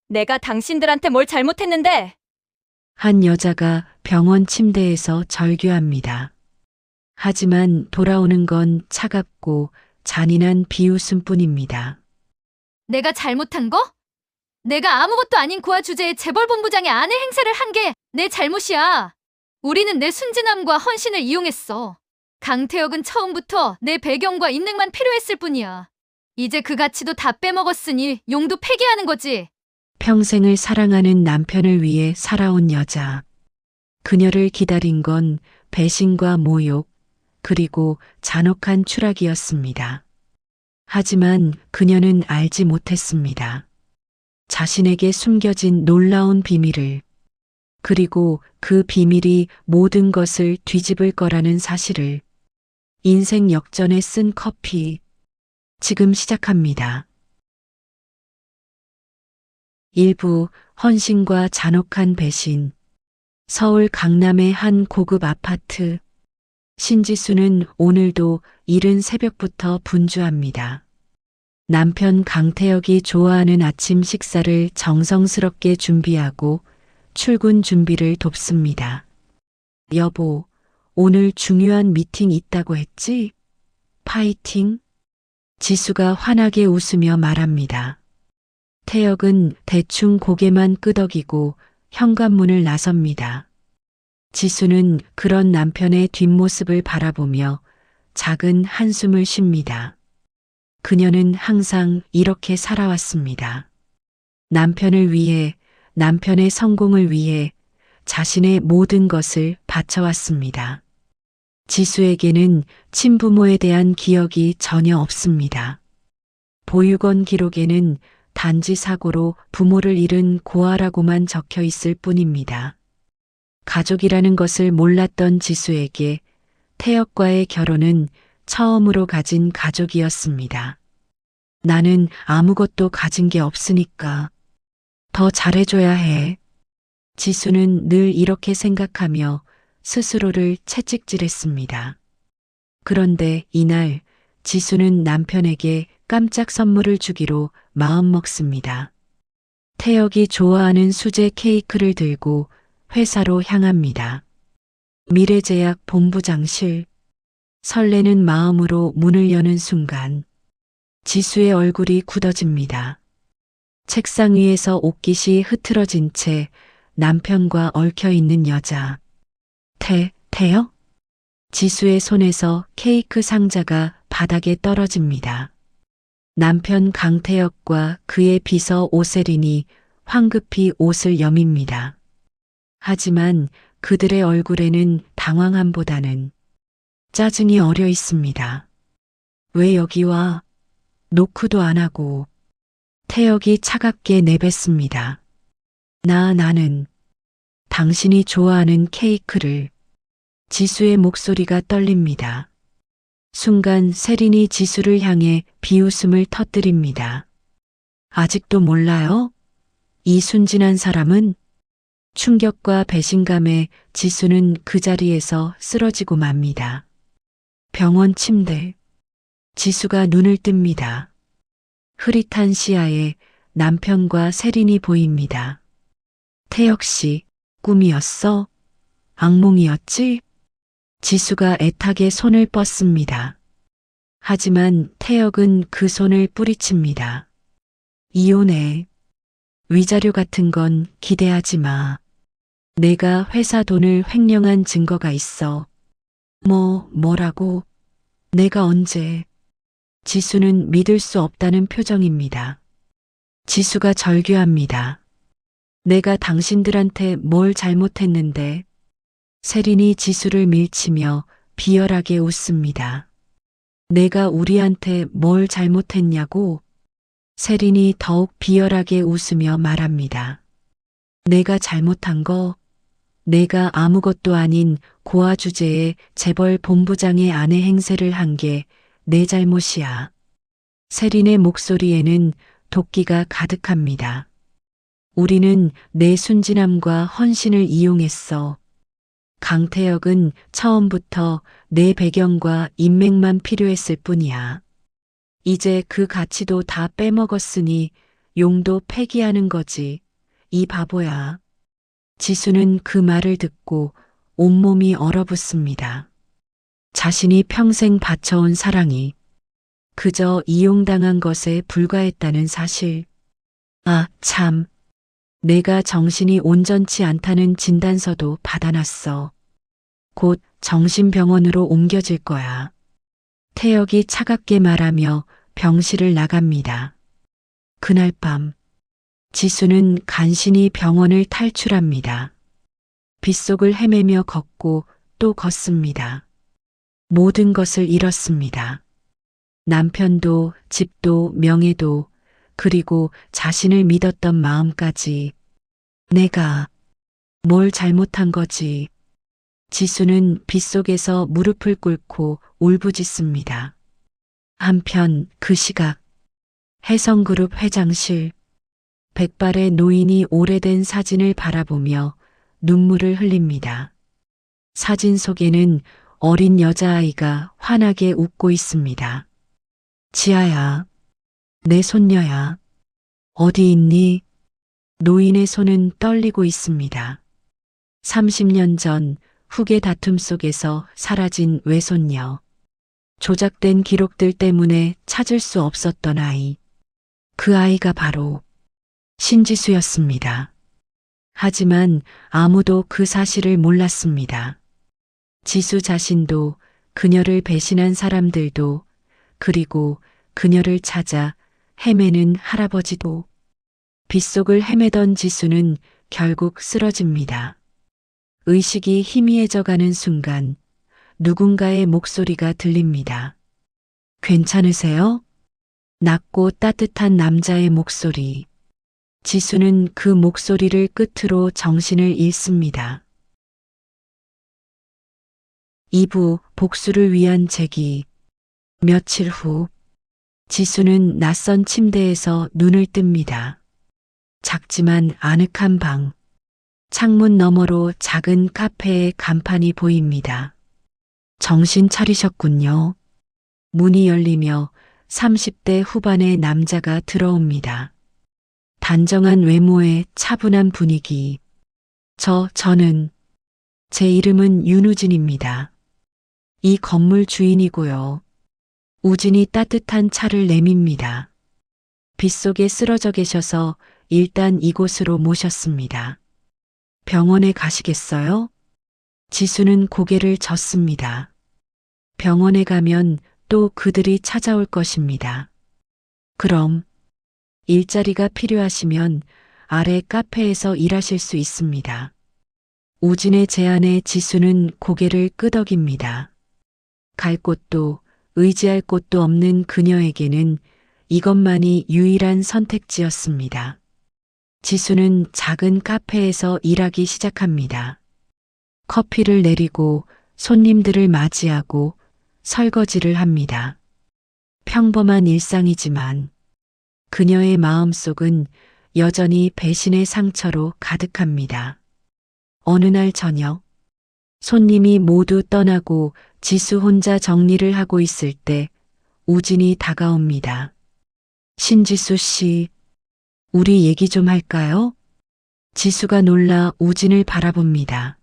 내가 당신들한테 뭘 잘못했는데? 한 여자가 병원 침대에서 절규합니다. 하지만 돌아오는 건 차갑고 잔인한 비웃음뿐입니다. 내가 잘못한 거? 내가 아무것도 아닌 고아 주제에 재벌본부장의 아내 행세를 한 게 내 잘못이야. 우리는 내 순진함과 헌신을 이용했어. 강태혁은 처음부터 내 배경과 인맥만 필요했을 뿐이야. 이제 그 가치도 다 빼먹었으니 용도 폐기하는 거지. 평생을 사랑하는 남편을 위해 살아온 여자. 그녀를 기다린 건 배신과 모욕, 그리고 잔혹한 추락이었습니다. 하지만 그녀는 알지 못했습니다. 자신에게 숨겨진 놀라운 비밀을, 그리고 그 비밀이 모든 것을 뒤집을 거라는 사실을. 인생 역전에 쓴 커피. 지금 시작합니다. 일부 헌신과 잔혹한 배신. 서울 강남의 한 고급 아파트. 신지수는 오늘도 이른 새벽부터 분주합니다. 남편 강태혁이 좋아하는 아침 식사를 정성스럽게 준비하고 출근 준비를 돕습니다. 여보, 오늘 중요한 미팅 있다고 했지? 파이팅! 지수가 환하게 웃으며 말합니다. 태혁은 대충 고개만 끄덕이고 현관문을 나섭니다. 지수는 그런 남편의 뒷모습을 바라보며 작은 한숨을 쉽니다. 그녀는 항상 이렇게 살아왔습니다. 남편을 위해, 남편의 성공을 위해 자신의 모든 것을 바쳐왔습니다. 지수에게는 친부모에 대한 기억이 전혀 없습니다. 보육원 기록에는 단지 사고로 부모를 잃은 고아라고만 적혀 있을 뿐입니다. 가족이라는 것을 몰랐던 지수에게 태혁과의 결혼은 처음으로 가진 가족이었습니다. 나는 아무것도 가진 게 없으니까 더 잘해줘야 해. 지수는 늘 이렇게 생각하며 스스로를 채찍질했습니다. 그런데 이날 지수는 남편에게 깜짝 선물을 주기로 마음먹습니다. 태혁이 좋아하는 수제 케이크를 들고 회사로 향합니다. 미래제약 본부장실. 설레는 마음으로 문을 여는 순간 지수의 얼굴이 굳어집니다. 책상 위에서 옷깃이 흐트러진 채 남편과 얽혀 있는 여자. 태혁? 지수의 손에서 케이크 상자가 바닥에 떨어집니다. 남편 강태혁과 그의 비서 오세린이 황급히 옷을 여밉니다. 하지만 그들의 얼굴에는 당황함보다는 짜증이 어려 있습니다. 왜 여기 와? 노크도 안 하고. 태혁이 차갑게 내뱉습니다. 나는 당신이 좋아하는 케이크를. 지수의 목소리가 떨립니다. 순간 세린이 지수를 향해 비웃음을 터뜨립니다. 아직도 몰라요? 이 순진한 사람은? 충격과 배신감에 지수는 그 자리에서 쓰러지고 맙니다. 병원 침대. 지수가 눈을 뜹니다. 흐릿한 시야에 남편과 세린이 보입니다. 태혁 씨, 꿈이었어? 악몽이었지? 지수가 애타게 손을 뻗습니다. 하지만 태혁은 그 손을 뿌리칩니다. 이혼해. 위자료 같은 건 기대하지 마. 내가 회사 돈을 횡령한 증거가 있어. 뭐라고? 내가 언제? 지수는 믿을 수 없다는 표정입니다. 지수가 절규합니다. 내가 당신들한테 뭘 잘못했는데? 세린이 지수를 밀치며 비열하게 웃습니다. 내가 우리한테 뭘 잘못했냐고? 세린이 더욱 비열하게 웃으며 말합니다. 내가 잘못한 거? 내가 아무것도 아닌 고아 주제에 재벌 본부장의 아내 행세를 한 게 내 잘못이야. 세린의 목소리에는 도끼가 가득합니다. 우리는 내 순진함과 헌신을 이용했어. 강태혁은 처음부터 내 배경과 인맥만 필요했을 뿐이야. 이제 그 가치도 다 빼먹었으니 용도 폐기하는 거지. 이 바보야. 지수는 그 말을 듣고 온몸이 얼어붙습니다. 자신이 평생 바쳐온 사랑이 그저 이용당한 것에 불과했다는 사실. 아, 참. 내가 정신이 온전치 않다는 진단서도 받아놨어. 곧 정신병원으로 옮겨질 거야. 태혁이 차갑게 말하며 병실을 나갑니다. 그날 밤, 지수는 간신히 병원을 탈출합니다. 빗속을 헤매며 걷고 또 걷습니다. 모든 것을 잃었습니다. 남편도, 집도, 명예도, 그리고 자신을 믿었던 마음까지. 내가 뭘 잘못한 거지? 지수는 빗속에서 무릎을 꿇고 울부짖습니다. 한편 그 시각, 혜성그룹 회장실, 백발의 노인이 오래된 사진을 바라보며 눈물을 흘립니다. 사진 속에는 어린 여자아이가 환하게 웃고 있습니다. 지아야, 내 손녀야. 어디 있니? 노인의 손은 떨리고 있습니다. 30년 전 후계 다툼 속에서 사라진 외손녀. 조작된 기록들 때문에 찾을 수 없었던 아이. 그 아이가 바로 신지수였습니다. 하지만 아무도 그 사실을 몰랐습니다. 지수 자신도, 그녀를 배신한 사람들도, 그리고 그녀를 찾아 헤매는 할아버지도. 빗속을 헤매던 지수는 결국 쓰러집니다. 의식이 희미해져가는 순간 누군가의 목소리가 들립니다. 괜찮으세요? 낮고 따뜻한 남자의 목소리. 지수는 그 목소리를 끝으로 정신을 잃습니다. 2부 복수를 위한 제기. 며칠 후 지수는 낯선 침대에서 눈을 뜹니다. 작지만 아늑한 방. 창문 너머로 작은 카페의 간판이 보입니다. 정신 차리셨군요. 문이 열리며 30대 후반의 남자가 들어옵니다. 단정한 외모에 차분한 분위기. 저는 제 이름은 윤우진입니다. 이 건물 주인이고요. 우진이 따뜻한 차를 내밉니다. 빗속에 쓰러져 계셔서 일단 이곳으로 모셨습니다. 병원에 가시겠어요? 지수는 고개를 젓습니다. 병원에 가면 또 그들이 찾아올 것입니다. 그럼 일자리가 필요하시면 아래 카페에서 일하실 수 있습니다. 우진의 제안에 지수는 고개를 끄덕입니다. 갈 곳도 의지할 곳도 없는 그녀에게는 이것만이 유일한 선택지였습니다. 지수는 작은 카페에서 일하기 시작합니다. 커피를 내리고 손님들을 맞이하고 설거지를 합니다. 평범한 일상이지만 그녀의 마음속은 여전히 배신의 상처로 가득합니다. 어느 날 저녁, 손님이 모두 떠나고 지수 혼자 정리를 하고 있을 때 우진이 다가옵니다. 신지수 씨, 우리 얘기 좀 할까요? 지수가 놀라 우진을 바라봅니다.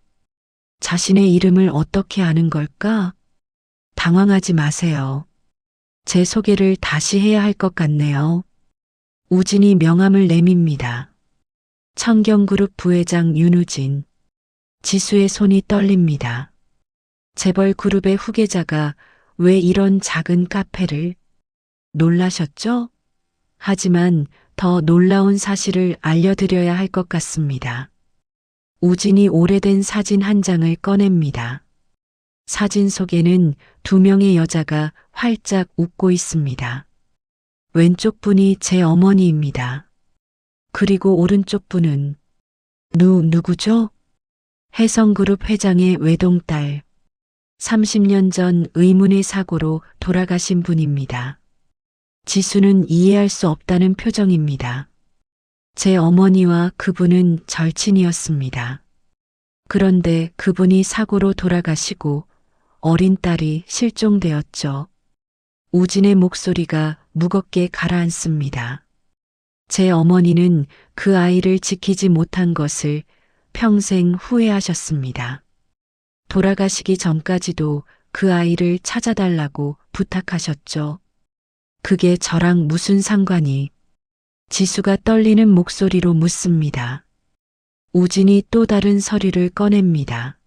자신의 이름을 어떻게 아는 걸까? 당황하지 마세요. 제 소개를 다시 해야 할 것 같네요. 우진이 명함을 내밉니다. 청경그룹 부회장 윤우진. 지수의 손이 떨립니다. 재벌 그룹의 후계자가 왜 이런 작은 카페를? 놀라셨죠? 하지만 더 놀라운 사실을 알려드려야 할 것 같습니다. 우진이 오래된 사진 한 장을 꺼냅니다. 사진 속에는 두 명의 여자가 활짝 웃고 있습니다. 왼쪽 분이 제 어머니입니다. 그리고 오른쪽 분은 누구죠? 혜성그룹 회장의 외동딸. 30년 전 의문의 사고로 돌아가신 분입니다. 지수는 이해할 수 없다는 표정입니다. 제 어머니와 그분은 절친이었습니다. 그런데 그분이 사고로 돌아가시고 어린 딸이 실종되었죠. 우진의 목소리가 무겁게 가라앉습니다. 제 어머니는 그 아이를 지키지 못한 것을 평생 후회하셨습니다. 돌아가시기 전까지도 그 아이를 찾아달라고 부탁하셨죠. 그게 저랑 무슨 상관이? 지수가 떨리는 목소리로 묻습니다. 우진이 또 다른 서류를 꺼냅니다.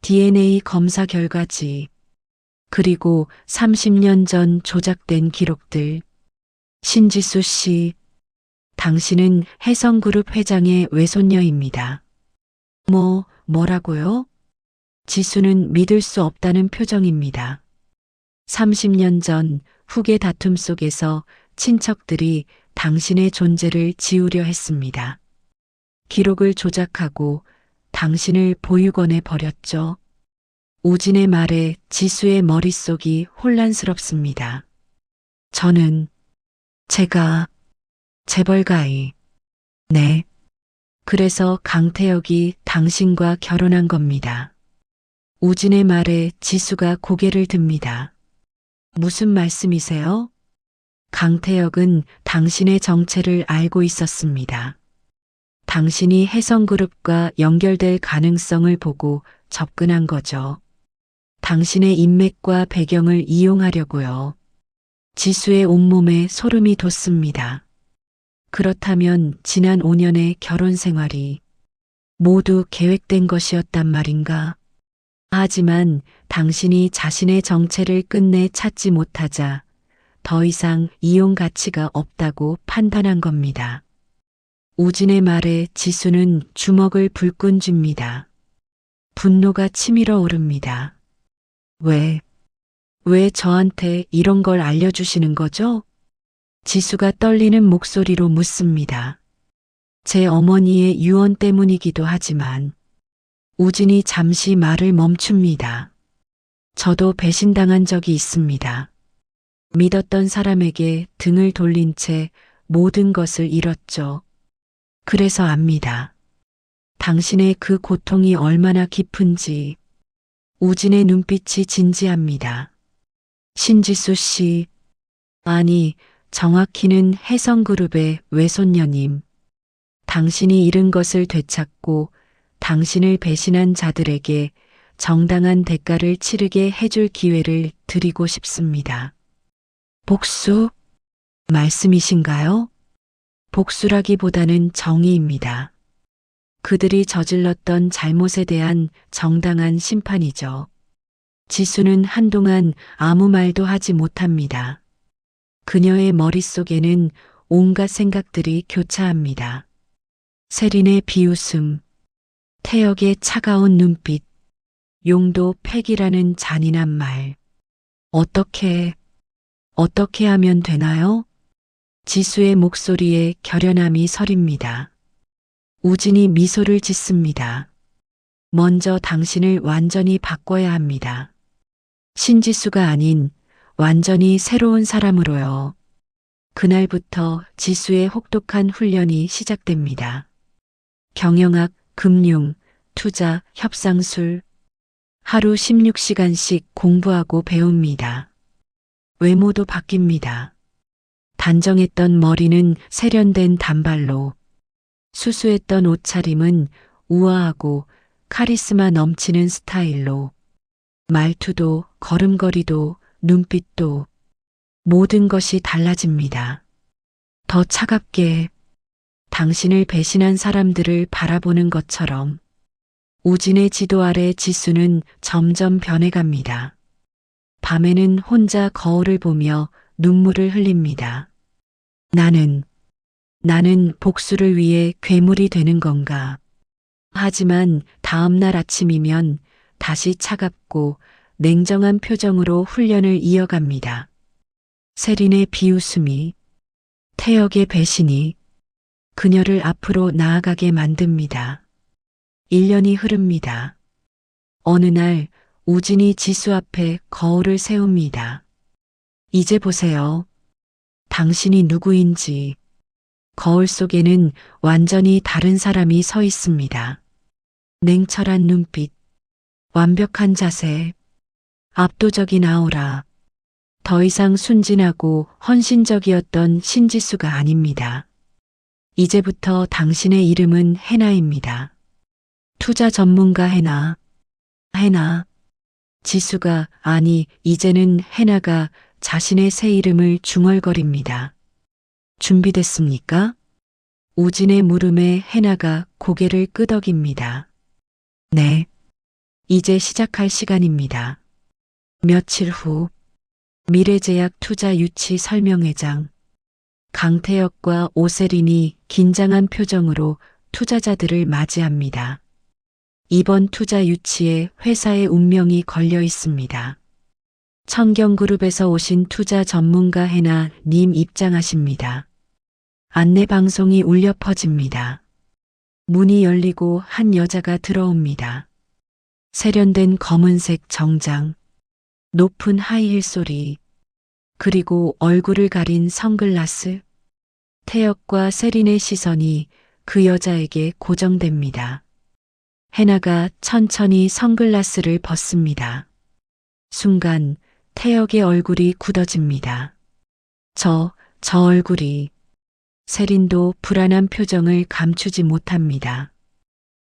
DNA 검사 결과지. 그리고 30년 전 조작된 기록들. 신지수 씨, 당신은 혜성그룹 회장의 외손녀입니다. 뭐라고요? 지수는 믿을 수 없다는 표정입니다. 30년 전 후계 다툼 속에서 친척들이 당신의 존재를 지우려 했습니다. 기록을 조작하고 당신을 보육원에 버렸죠. 우진의 말에 지수의 머릿속이 혼란스럽습니다. 제가 재벌가이. 네. 그래서 강태혁이 당신과 결혼한 겁니다. 우진의 말에 지수가 고개를 듭니다. 무슨 말씀이세요? 강태혁은 당신의 정체를 알고 있었습니다. 당신이 혜성그룹과 연결될 가능성을 보고 접근한 거죠. 당신의 인맥과 배경을 이용하려고요. 지수의 온몸에 소름이 돋습니다. 그렇다면 지난 5년의 결혼 생활이 모두 계획된 것이었단 말인가? 하지만 당신이 자신의 정체를 끝내 찾지 못하자 더 이상 이용 가치가 없다고 판단한 겁니다. 우진의 말에 지수는 주먹을 불끈 쥡니다. 분노가 치밀어 오릅니다. 왜 저한테 이런 걸 알려주시는 거죠? 지수가 떨리는 목소리로 묻습니다. 제 어머니의 유언 때문이기도 하지만 우진이 잠시 말을 멈춥니다. 저도 배신당한 적이 있습니다. 믿었던 사람에게 등을 돌린 채 모든 것을 잃었죠. 그래서 압니다. 당신의 그 고통이 얼마나 깊은지. 우진의 눈빛이 진지합니다. 신지수 씨, 아니, 정확히는 혜성그룹의 외손녀님. 당신이 잃은 것을 되찾고 당신을 배신한 자들에게 정당한 대가를 치르게 해줄 기회를 드리고 싶습니다. 복수? 말씀이신가요? 복수라기보다는 정의입니다. 그들이 저질렀던 잘못에 대한 정당한 심판이죠. 지수는 한동안 아무 말도 하지 못합니다. 그녀의 머릿속에는 온갖 생각들이 교차합니다. 세린의 비웃음, 태혁의 차가운 눈빛, 용도 팩이라는 잔인한 말. 어떻게 하면 되나요? 지수의 목소리에 결연함이 서립니다. 우진이 미소를 짓습니다. 먼저 당신을 완전히 바꿔야 합니다. 신지수가 아닌 완전히 새로운 사람으로요. 그날부터 지수의 혹독한 훈련이 시작됩니다. 경영학, 금융, 투자, 협상술. 하루 16시간씩 공부하고 배웁니다. 외모도 바뀝니다. 단정했던 머리는 세련된 단발로, 수수했던 옷차림은 우아하고 카리스마 넘치는 스타일로, 말투도 걸음걸이도 눈빛도 모든 것이 달라집니다. 더 차갑게 당신을 배신한 사람들을 바라보는 것처럼. 우진의 지도 아래 지수는 점점 변해갑니다. 밤에는 혼자 거울을 보며 눈물을 흘립니다. 나는 복수를 위해 괴물이 되는 건가? 하지만 다음 날 아침이면 다시 차갑고 냉정한 표정으로 훈련을 이어갑니다. 세린의 비웃음이, 태혁의 배신이 그녀를 앞으로 나아가게 만듭니다. 1년이 흐릅니다. 어느 날 우진이 지수 앞에 거울을 세웁니다. 이제 보세요. 당신이 누구인지. 거울 속에는 완전히 다른 사람이 서 있습니다. 냉철한 눈빛, 완벽한 자세, 압도적인 아우라. 더 이상 순진하고 헌신적이었던 신지수가 아닙니다. 이제부터 당신의 이름은 해나입니다. 투자 전문가 해나. 해나. 지수가, 아니, 이제는 해나가 자신의 새 이름을 중얼거립니다. 준비됐습니까? 우진의 물음에 해나가 고개를 끄덕입니다. 네. 이제 시작할 시간입니다. 며칠 후, 미래제약 투자 유치 설명회장. 강태혁과 오세린이 긴장한 표정으로 투자자들을 맞이합니다. 이번 투자 유치에 회사의 운명이 걸려 있습니다. 청경그룹에서 오신 투자 전문가 해나 님 입장하십니다. 안내 방송이 울려 퍼집니다. 문이 열리고 한 여자가 들어옵니다. 세련된 검은색 정장, 높은 하이힐 소리, 그리고 얼굴을 가린 선글라스. 태혁과 세린의 시선이 그 여자에게 고정됩니다. 해나가 천천히 선글라스를 벗습니다. 순간 태혁의 얼굴이 굳어집니다. 저 얼굴이. 세린도 불안한 표정을 감추지 못합니다.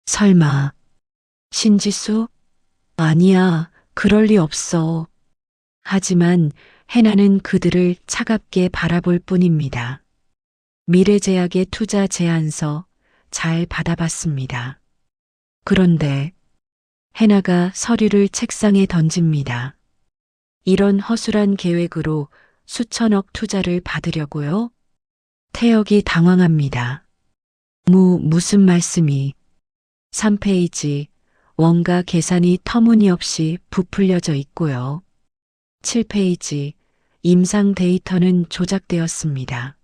설마, 신지수? 아니야, 그럴 리 없어. 하지만 해나는 그들을 차갑게 바라볼 뿐입니다. 미래제약의 투자 제안서 잘 받아봤습니다. 그런데 해나가 서류를 책상에 던집니다. 이런 허술한 계획으로 수천억 투자를 받으려고요? 태혁이 당황합니다. 무슨 말씀이? 3페이지, 원가 계산이 터무니없이 부풀려져 있고요. 7페이지, 임상 데이터는 조작되었습니다.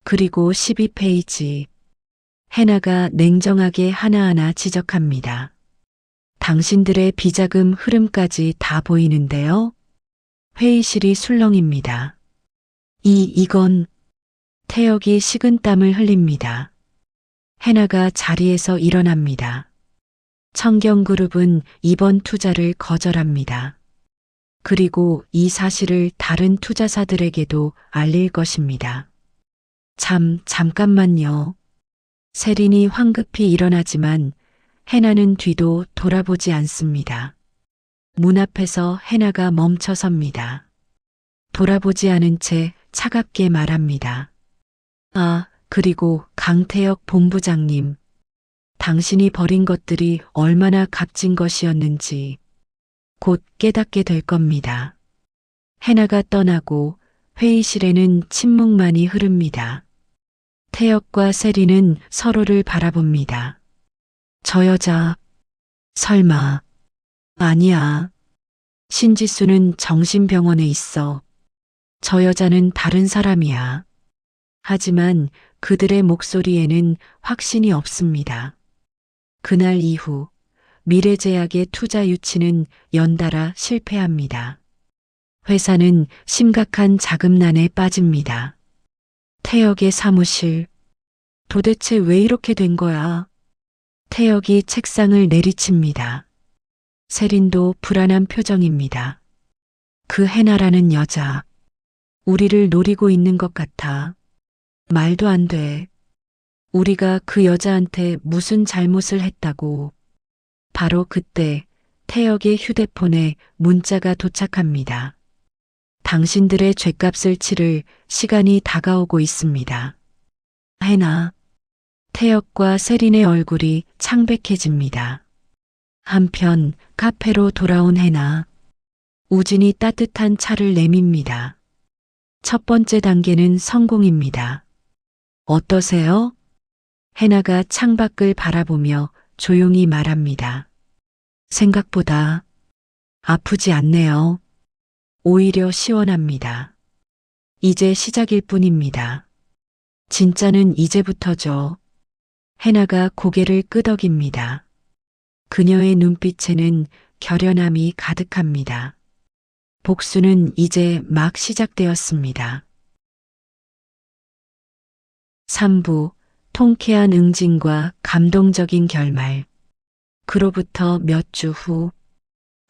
그리고 12페이지, 해나가 냉정하게 하나하나 지적합니다. 당신들의 비자금 흐름까지 다 보이는데요. 회의실이 술렁입니다. 이건 태혁이 식은땀을 흘립니다. 해나가 자리에서 일어납니다. 청경그룹은 이번 투자를 거절합니다. 그리고 이 사실을 다른 투자사들에게도 알릴 것입니다. 잠깐만요. 세린이 황급히 일어나지만 해나는 뒤도 돌아보지 않습니다. 문 앞에서 해나가 멈춰 섭니다. 돌아보지 않은 채 차갑게 말합니다. 그리고 강태혁 본부장님. 당신이 버린 것들이 얼마나 값진 것이었는지 곧 깨닫게 될 겁니다. 해나가 떠나고 회의실에는 침묵만이 흐릅니다. 태혁과 세린은 서로를 바라봅니다. 저 여자, 설마. 아니야. 신지수는 정신병원에 있어. 저 여자는 다른 사람이야. 하지만 그들의 목소리에는 확신이 없습니다. 그날 이후 미래제약의 투자 유치는 연달아 실패합니다. 회사는 심각한 자금난에 빠집니다. 태혁의 사무실. 도대체 왜 이렇게 된 거야? 태혁이 책상을 내리칩니다. 세린도 불안한 표정입니다. 그 해나라는 여자, 우리를 노리고 있는 것 같아. 말도 안 돼. 우리가 그 여자한테 무슨 잘못을 했다고. 바로 그때 태혁의 휴대폰에 문자가 도착합니다. 당신들의 죗값을 치를 시간이 다가오고 있습니다. 해나. 태혁과 세린의 얼굴이 창백해집니다. 한편 카페로 돌아온 해나. 우진이 따뜻한 차를 내밉니다. 첫 번째 단계는 성공입니다. 어떠세요? 해나가 창밖을 바라보며 조용히 말합니다. 생각보다 아프지 않네요. 오히려 시원합니다. 이제 시작일 뿐입니다. 진짜는 이제부터죠. 해나가 고개를 끄덕입니다. 그녀의 눈빛에는 결연함이 가득합니다. 복수는 이제 막 시작되었습니다. 3부, 통쾌한 응징과 감동적인 결말. 그로부터 몇 주 후,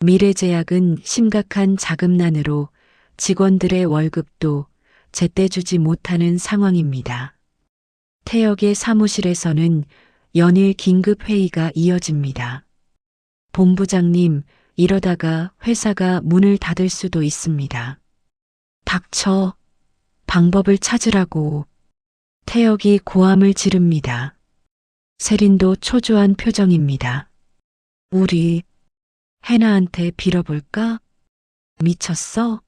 미래제약은 심각한 자금난으로 직원들의 월급도 제때 주지 못하는 상황입니다. 태혁의 사무실에서는 연일 긴급 회의가 이어집니다. 본부장님, 이러다가 회사가 문을 닫을 수도 있습니다. 닥쳐. 방법을 찾으라고. 태혁이 고함을 지릅니다. 세린도 초조한 표정입니다. 우리 해나한테 빌어볼까? 미쳤어?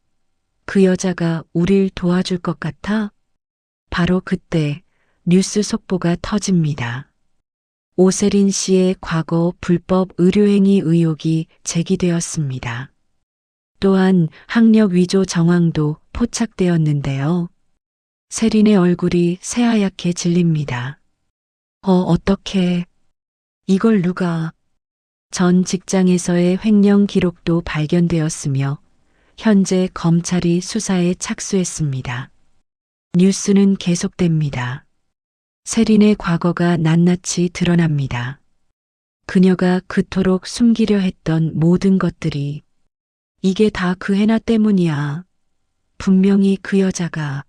그 여자가 우릴 도와줄 것 같아? 바로 그때 뉴스 속보가 터집니다. 오세린 씨의 과거 불법 의료행위 의혹이 제기되었습니다. 또한 학력 위조 정황도 포착되었는데요. 세린의 얼굴이 새하얗게 질립니다. 어떡해. 이걸 누가. 전 직장에서의 횡령 기록도 발견되었으며 현재 검찰이 수사에 착수했습니다. 뉴스는 계속됩니다. 세린의 과거가 낱낱이 드러납니다. 그녀가 그토록 숨기려 했던 모든 것들이 이게 다 그 해나 때문이야. 분명히 그 여자가.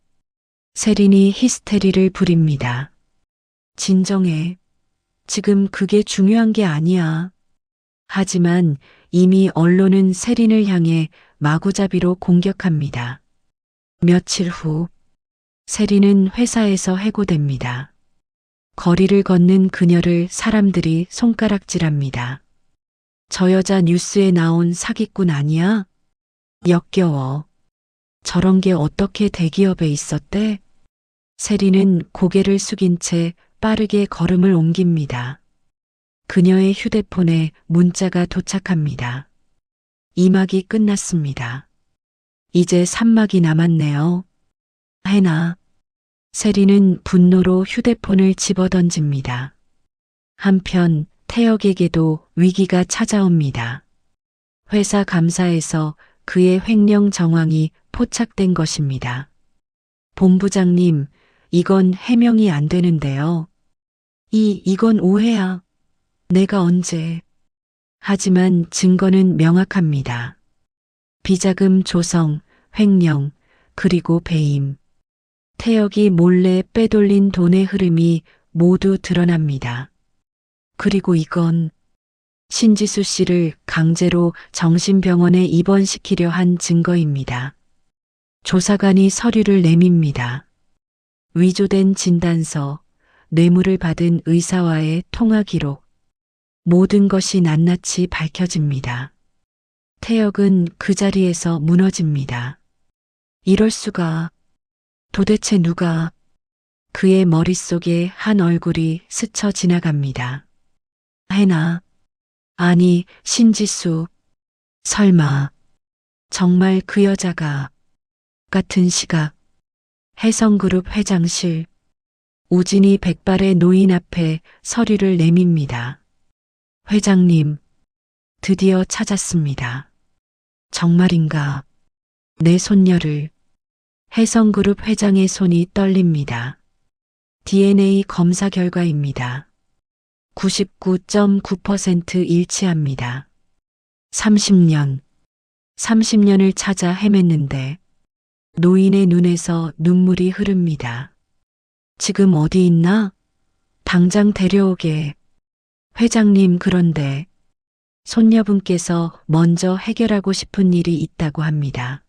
세린이 히스테리를 부립니다. 진정해. 지금 그게 중요한 게 아니야. 하지만 이미 언론은 세린을 향해 마구잡이로 공격합니다. 며칠 후 세린은 회사에서 해고됩니다. 거리를 걷는 그녀를 사람들이 손가락질합니다. 저 여자 뉴스에 나온 사기꾼 아니야? 역겨워. 저런 게 어떻게 대기업에 있었대? 세린은 고개를 숙인 채 빠르게 걸음을 옮깁니다. 그녀의 휴대폰에 문자가 도착합니다. 2막이 끝났습니다. 이제 3막이 남았네요. 해나. 세린은 분노로 휴대폰을 집어던집니다. 한편 태혁에게도 위기가 찾아옵니다. 회사 감사에서 그의 횡령 정황이 포착된 것입니다. 본부장님, 이건 해명이 안 되는데요. 이건 오해야. 내가 언제. 하지만 증거는 명확합니다. 비자금 조성, 횡령, 그리고 배임. 태혁이 몰래 빼돌린 돈의 흐름이 모두 드러납니다. 그리고 이건 신지수 씨를 강제로 정신병원에 입원시키려 한 증거입니다. 조사관이 서류를 내밉니다. 위조된 진단서, 뇌물을 받은 의사와의 통화 기록, 모든 것이 낱낱이 밝혀집니다. 태혁은 그 자리에서 무너집니다. 이럴 수가. 도대체 누가. 그의 머릿속에 한 얼굴이 스쳐 지나갑니다. 해나. 아니, 신지수. 설마. 정말 그 여자가. 같은 시각. 혜성그룹 회장실. 우진이 백발의 노인 앞에 서류를 내밉니다. 회장님. 드디어 찾았습니다. 정말인가. 내 손녀를. 혜성그룹 회장의 손이 떨립니다. DNA 검사 결과입니다. 99.9% 일치합니다. 30년을 찾아 헤맸는데 노인의 눈에서 눈물이 흐릅니다. 지금 어디 있나? 당장 데려오게. 회장님, 그런데 손녀분께서 먼저 해결하고 싶은 일이 있다고 합니다.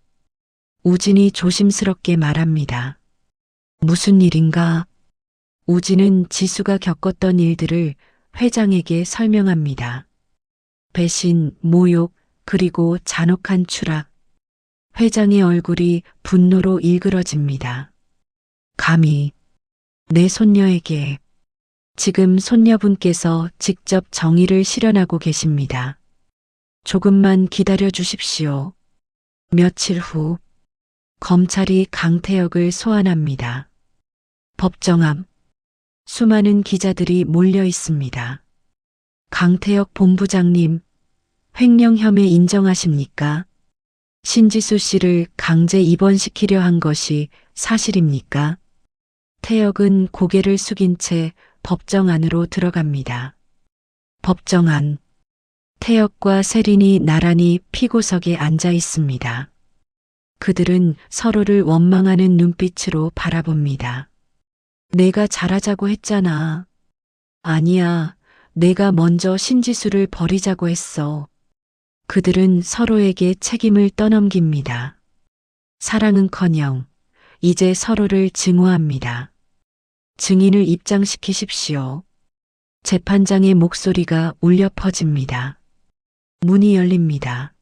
우진이 조심스럽게 말합니다. 무슨 일인가? 우진은 지수가 겪었던 일들을 회장에게 설명합니다. 배신, 모욕, 그리고 잔혹한 추락. 회장의 얼굴이 분노로 일그러집니다. 감히 내 손녀에게. 지금 손녀분께서 직접 정의를 실현하고 계십니다. 조금만 기다려 주십시오. 며칠 후 검찰이 강태혁을 소환합니다. 법정 앞 수많은 기자들이 몰려 있습니다. 강태혁 본부장님, 횡령 혐의 인정하십니까? 신지수 씨를 강제 입원시키려 한 것이 사실입니까? 태혁은 고개를 숙인 채 법정 안으로 들어갑니다. 법정 안. 태혁과 세린이 나란히 피고석에 앉아 있습니다. 그들은 서로를 원망하는 눈빛으로 바라봅니다. 내가 잘하자고 했잖아. 아니야, 내가 먼저 신지수를 버리자고 했어. 그들은 서로에게 책임을 떠넘깁니다. 사랑은커녕 이제 서로를 증오합니다. 증인을 입장시키십시오. 재판장의 목소리가 울려 퍼집니다. 문이 열립니다.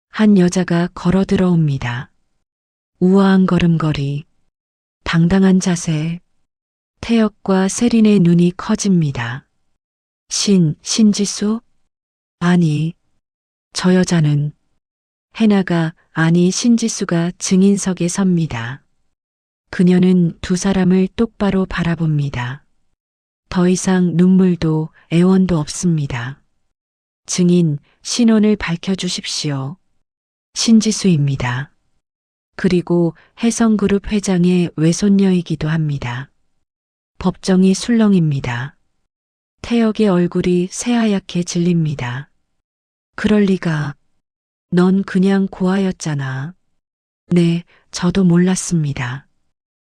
한 여자가 걸어 들어옵니다. 우아한 걸음걸이, 당당한 자세, 태혁과 세린의 눈이 커집니다. 신지수? 아니, 저 여자는 해나가 아니 신지수가 증인석에 섭니다. 그녀는 두 사람을 똑바로 바라봅니다. 더 이상 눈물도 애원도 없습니다. 증인, 신원을 밝혀주십시오. 신지수입니다. 그리고 혜성그룹 회장의 외손녀이기도 합니다. 법정이 술렁입니다. 태혁의 얼굴이 새하얗게 질립니다. 그럴 리가. 넌 그냥 고아였잖아. 네, 저도 몰랐습니다.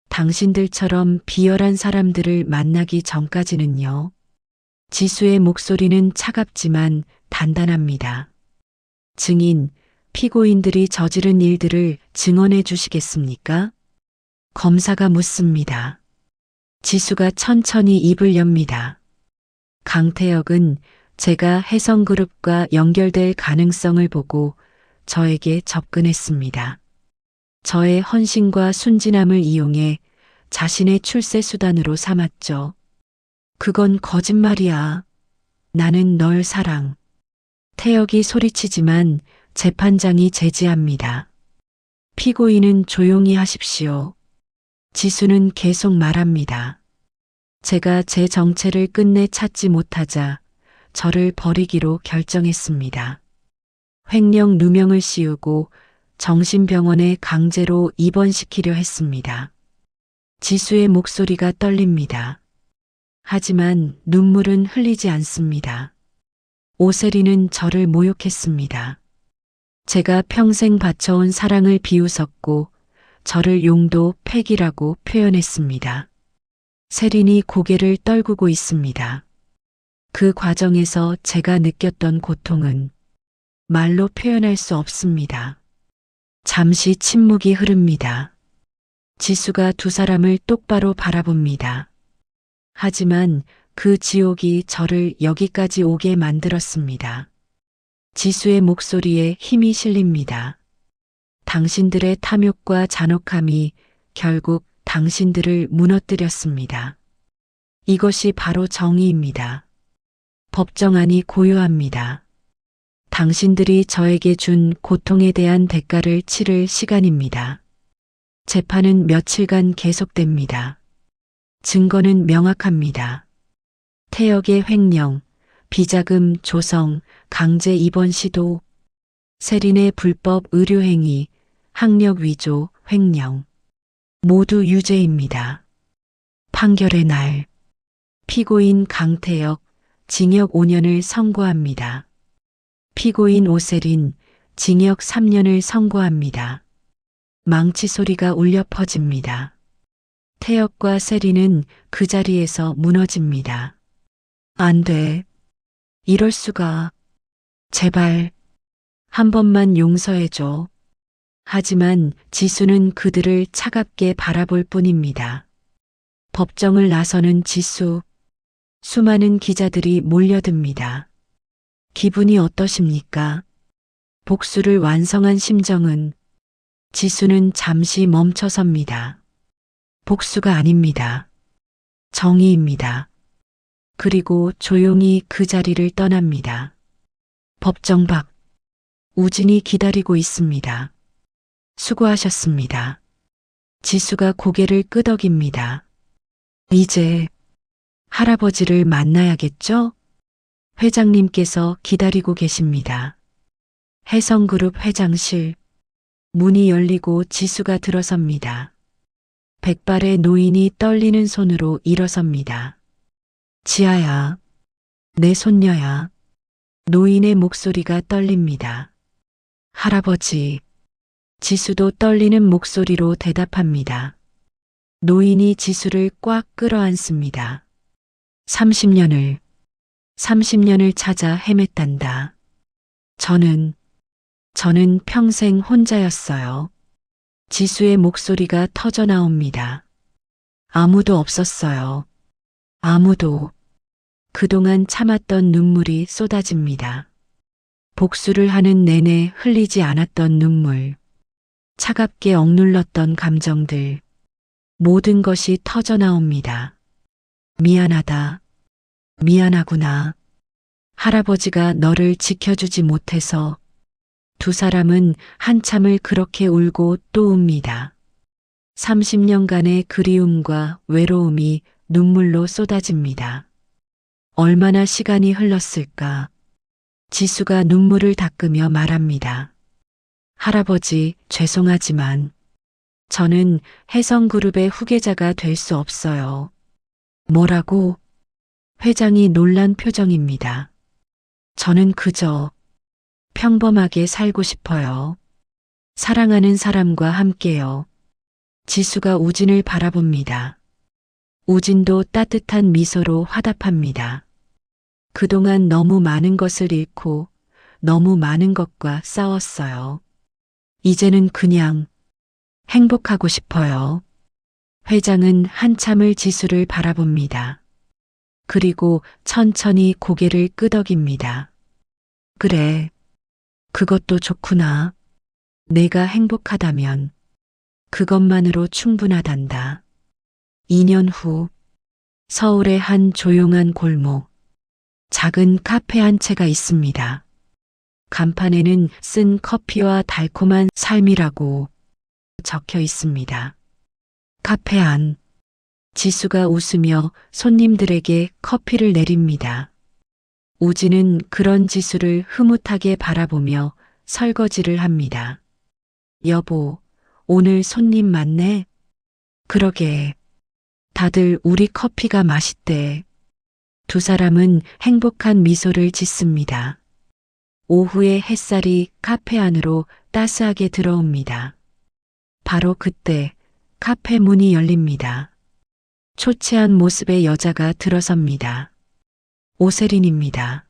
당신들처럼 비열한 사람들을 만나기 전까지는요. 지수의 목소리는 차갑지만 단단합니다. 증인, 피고인들이 저지른 일들을 증언해 주시겠습니까? 검사가 묻습니다. 지수가 천천히 입을 엽니다. 강태혁은 제가 혜성그룹과 연결될 가능성을 보고 저에게 접근했습니다. 저의 헌신과 순진함을 이용해 자신의 출세 수단으로 삼았죠. 그건 거짓말이야. 나는 널 사랑. 태혁이 소리치지만 재판장이 제지합니다. 피고인은 조용히 하십시오. 지수는 계속 말합니다. 제가 제 정체를 끝내 찾지 못하자 저를 버리기로 결정했습니다. 횡령 누명을 씌우고 정신병원에 강제로 입원시키려 했습니다. 지수의 목소리가 떨립니다. 하지만 눈물은 흘리지 않습니다. 오세리는 저를 모욕했습니다. 제가 평생 바쳐온 사랑을 비웃었고 저를 용도 폐기라고 표현했습니다. 세린이 고개를 떨구고 있습니다. 그 과정에서 제가 느꼈던 고통은 말로 표현할 수 없습니다. 잠시 침묵이 흐릅니다. 지수가 두 사람을 똑바로 바라봅니다. 하지만 그 지옥이 저를 여기까지 오게 만들었습니다. 지수의 목소리에 힘이 실립니다. 당신들의 탐욕과 잔혹함이 결국 당신들을 무너뜨렸습니다. 이것이 바로 정의입니다. 법정안이 고요합니다. 당신들이 저에게 준 고통에 대한 대가를 치를 시간입니다. 재판은 며칠간 계속됩니다. 증거는 명확합니다. 태혁의 횡령, 비자금 조성, 강제 입원 시도, 세린의 불법 의료행위, 학력 위조, 횡령. 모두 유죄입니다. 판결의 날, 피고인 강태혁, 징역 5년을 선고합니다. 피고인 오세린, 징역 3년을 선고합니다. 망치 소리가 울려 퍼집니다. 태혁과 세린은 그 자리에서 무너집니다. 안 돼. 이럴 수가. 제발. 한 번만 용서해줘. 하지만 지수는 그들을 차갑게 바라볼 뿐입니다. 법정을 나서는 지수. 수많은 기자들이 몰려듭니다. 기분이 어떠십니까? 복수를 완성한 심정은. 지수는 잠시 멈춰섭니다. 복수가 아닙니다. 정의입니다. 그리고 조용히 그 자리를 떠납니다. 법정 밖. 우진이 기다리고 있습니다. 수고하셨습니다. 지수가 고개를 끄덕입니다. 이제 할아버지를 만나야겠죠? 회장님께서 기다리고 계십니다. 혜성그룹 회장실. 문이 열리고 지수가 들어섭니다. 백발의 노인이 떨리는 손으로 일어섭니다. 지아야, 내 손녀야. 노인의 목소리가 떨립니다. 할아버지. 지수도 떨리는 목소리로 대답합니다. 노인이 지수를 꽉 끌어안습니다. 30년을 찾아 헤맸단다. 저는 평생 혼자였어요. 지수의 목소리가 터져 나옵니다. 아무도 없었어요. 아무도. 그동안 참았던 눈물이 쏟아집니다. 복수를 하는 내내 흘리지 않았던 눈물. 차갑게 억눌렀던 감정들. 모든 것이 터져 나옵니다. 미안하다. 미안하구나. 할아버지가 너를 지켜주지 못해서. 두 사람은 한참을 그렇게 울고 또 웁니다. 30년간의 그리움과 외로움이 눈물로 쏟아집니다. 얼마나 시간이 흘렀을까? 지수가 눈물을 닦으며 말합니다. 할아버지, 죄송하지만 저는 혜성그룹의 후계자가 될 수 없어요. 뭐라고? 회장이 놀란 표정입니다. 저는 그저 평범하게 살고 싶어요. 사랑하는 사람과 함께요. 지수가 우진을 바라봅니다. 우진도 따뜻한 미소로 화답합니다. 그동안 너무 많은 것을 잃고 너무 많은 것과 싸웠어요. 이제는 그냥 행복하고 싶어요. 회장은 한참을 지수를 바라봅니다. 그리고 천천히 고개를 끄덕입니다. 그래, 그것도 좋구나. 내가 행복하다면 그것만으로 충분하단다. 2년 후 서울의 한 조용한 골목, 작은 카페 한 채가 있습니다. 간판에는 쓴 커피와 달콤한 삶이라고 적혀 있습니다. 카페 안, 지수가 웃으며 손님들에게 커피를 내립니다. 우진은 그런 지수를 흐뭇하게 바라보며 설거지를 합니다. 여보, 오늘 손님 많네? 그러게. 다들 우리 커피가 맛있대. 두 사람은 행복한 미소를 짓습니다. 오후의 햇살이 카페 안으로 따스하게 들어옵니다. 바로 그때 카페 문이 열립니다. 초췌한 모습의 여자가 들어섭니다. 오세린입니다.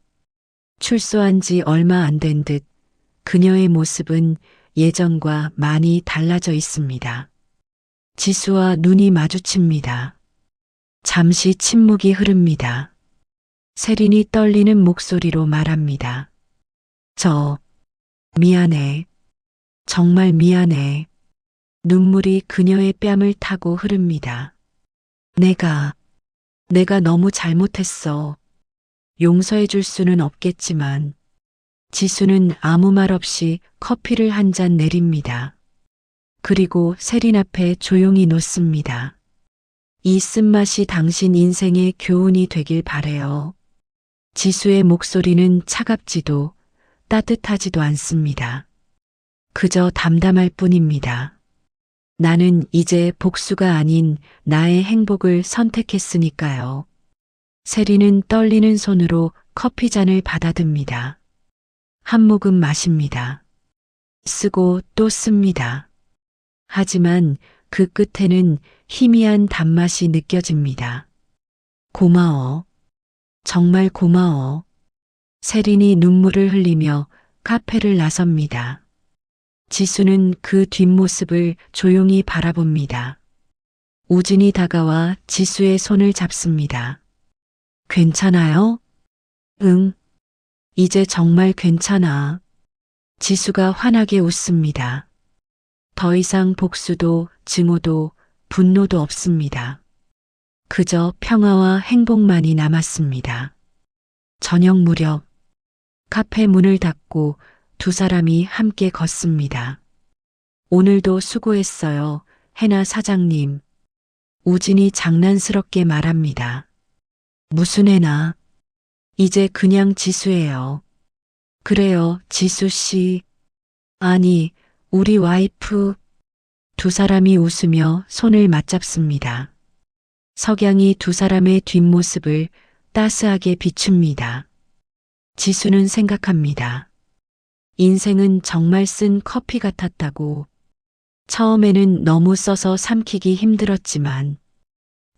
출소한 지 얼마 안 된 듯 그녀의 모습은 예전과 많이 달라져 있습니다. 지수와 눈이 마주칩니다. 잠시 침묵이 흐릅니다. 세린이 떨리는 목소리로 말합니다. 미안해. 정말 미안해. 눈물이 그녀의 뺨을 타고 흐릅니다. 내가 너무 잘못했어. 용서해 줄 수는 없겠지만 지수는 아무 말 없이 커피를 한 잔 내립니다. 그리고 세린 앞에 조용히 놓습니다. 이 쓴맛이 당신 인생의 교훈이 되길 바래요. 지수의 목소리는 차갑지도 따뜻하지도 않습니다. 그저 담담할 뿐입니다. 나는 이제 복수가 아닌 나의 행복을 선택했으니까요. 세린은 떨리는 손으로 커피잔을 받아듭니다. 한 모금 마십니다. 쓰고 또 씁니다. 하지만 그 끝에는 희미한 단맛이 느껴집니다. 고마워. 정말 고마워. 세린이 눈물을 흘리며 카페를 나섭니다. 지수는 그 뒷모습을 조용히 바라봅니다. 우진이 다가와 지수의 손을 잡습니다. 괜찮아요? 응. 이제 정말 괜찮아. 지수가 환하게 웃습니다. 더 이상 복수도 증오도 분노도 없습니다. 그저 평화와 행복만이 남았습니다. 저녁 무렵 카페 문을 닫고 두 사람이 함께 걷습니다. 오늘도 수고했어요, 해나 사장님. 우진이 장난스럽게 말합니다. 무슨 해나? 이제 그냥 지수예요. 그래요, 지수 씨. 아니, 우리 와이프. 두 사람이 웃으며 손을 맞잡습니다. 석양이 두 사람의 뒷모습을 따스하게 비춥니다. 지수는 생각합니다. 인생은 정말 쓴 커피 같았다고. 처음에는 너무 써서 삼키기 힘들었지만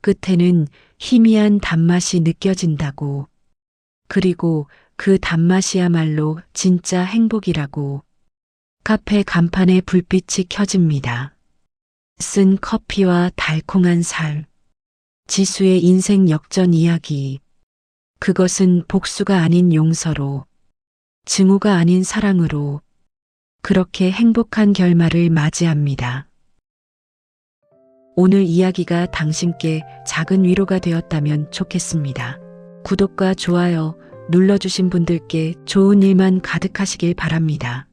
끝에는 희미한 단맛이 느껴진다고. 그리고 그 단맛이야말로 진짜 행복이라고. 카페 간판에 불빛이 켜집니다. 쓴 커피와 달콤한 살. 지수의 인생 역전 이야기. 그것은 복수가 아닌 용서로, 증오가 아닌 사랑으로 그렇게 행복한 결말을 맞이합니다. 오늘 이야기가 당신께 작은 위로가 되었다면 좋겠습니다. 구독과 좋아요 눌러주신 분들께 좋은 일만 가득하시길 바랍니다.